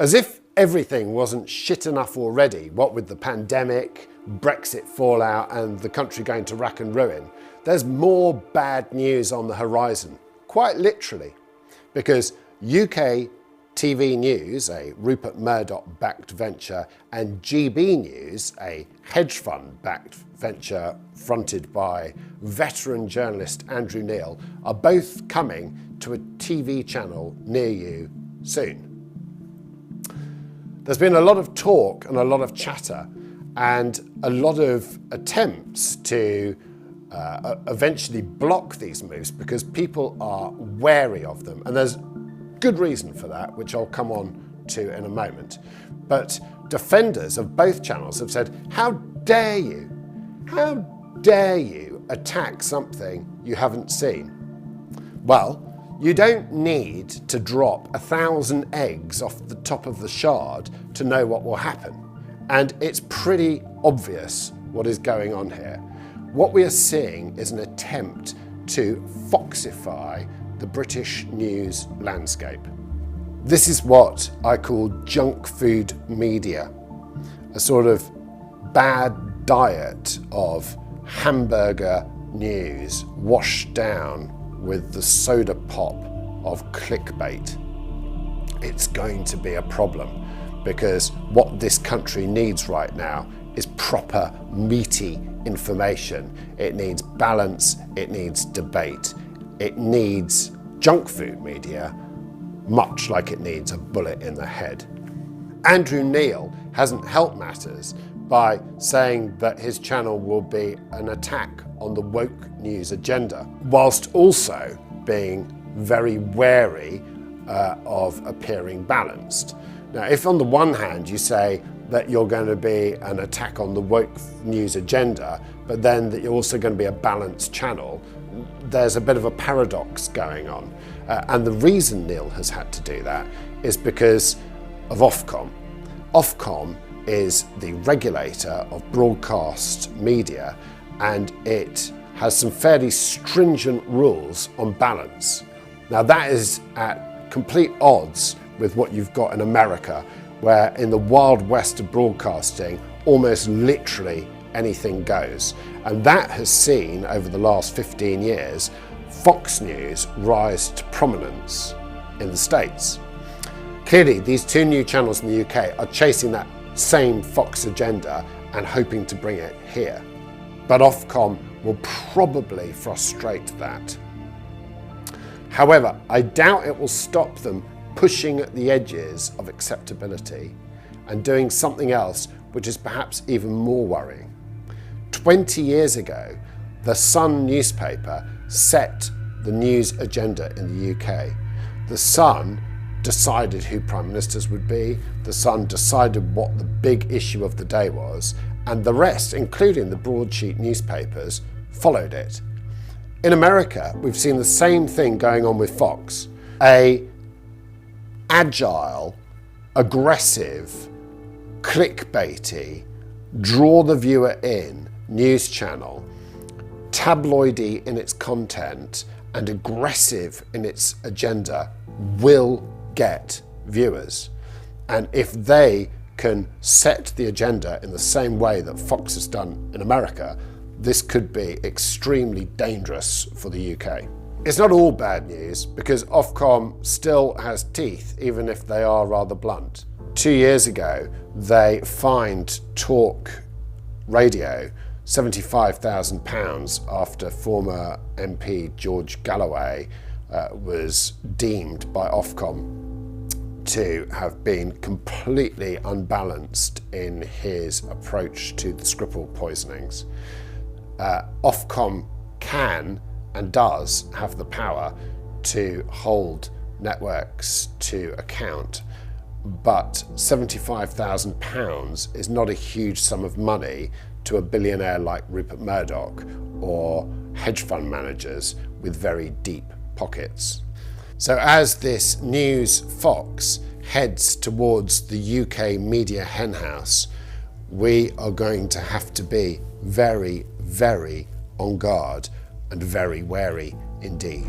As if everything wasn't shit enough already, what with the pandemic, Brexit fallout and the country going to rack and ruin, there's more bad news on the horizon, quite literally, because UK TV News, a Rupert Murdoch-backed venture, and GB News, a hedge fund-backed venture fronted by veteran journalist Andrew Neil, are both coming to a TV channel near you soon. There's been a lot of talk and a lot of chatter and a lot of attempts to eventually block these moves because people are wary of them, and there's good reason for that, which I'll come on to in a moment. But defenders of both channels have said, how dare you attack something you haven't seen? Well, you don't need to drop 1,000 eggs off the top of the shard to know what will happen. And it's pretty obvious what is going on here. What we are seeing is an attempt to foxify the British news landscape. This is what I call junk food media, a sort of bad diet of hamburger news washed down with the soda pop of clickbait. It's going to be a problem because what this country needs right now is proper meaty information. It needs balance, it needs debate, it needs junk food media, much like it needs a bullet in the head. Andrew Neil hasn't helped matters by saying that his channel will be an attack on the woke news agenda, whilst also being very wary of appearing balanced. Now, if on the one hand you say that you're going to be an attack on the woke news agenda, but then that you're also going to be a balanced channel, there's a bit of a paradox going on. And the reason Neil has had to do that is because of Ofcom. Ofcom is the regulator of broadcast media, and it has some fairly stringent rules on balance. Now that is at complete odds with what you've got in America, where in the wild west of broadcasting, almost literally anything goes. And that has seen, over the last 15 years, Fox News rise to prominence in the States. Clearly, these two new channels in the UK are chasing that same Fox agenda and hoping to bring it here. But Ofcom will probably frustrate that. However, I doubt it will stop them pushing at the edges of acceptability and doing something else which is perhaps even more worrying. 20 years ago, the Sun newspaper set the news agenda in the UK. The Sun decided who prime ministers would be, the Sun decided what the big issue of the day was, and the rest, including the broadsheet newspapers, followed it. In America, we've seen the same thing going on with Fox. A agile, aggressive, clickbaity, draw the viewer in news channel, tabloidy in its content and aggressive in its agenda will get viewers. And if they can set the agenda in the same way that Fox has done in America, this could be extremely dangerous for the UK. It's not all bad news, because Ofcom still has teeth, even if they are rather blunt. 2 years ago, they fined Talk Radio £75,000 after former MP George Galloway was deemed by Ofcom to have been completely unbalanced in his approach to the Skripal poisonings. Ofcom can and does have the power to hold networks to account, but £75,000 is not a huge sum of money to a billionaire like Rupert Murdoch or hedge fund managers with very deep pockets. So as this news fox heads towards the UK media henhouse, we are going to have to be very, very on guard and very wary indeed.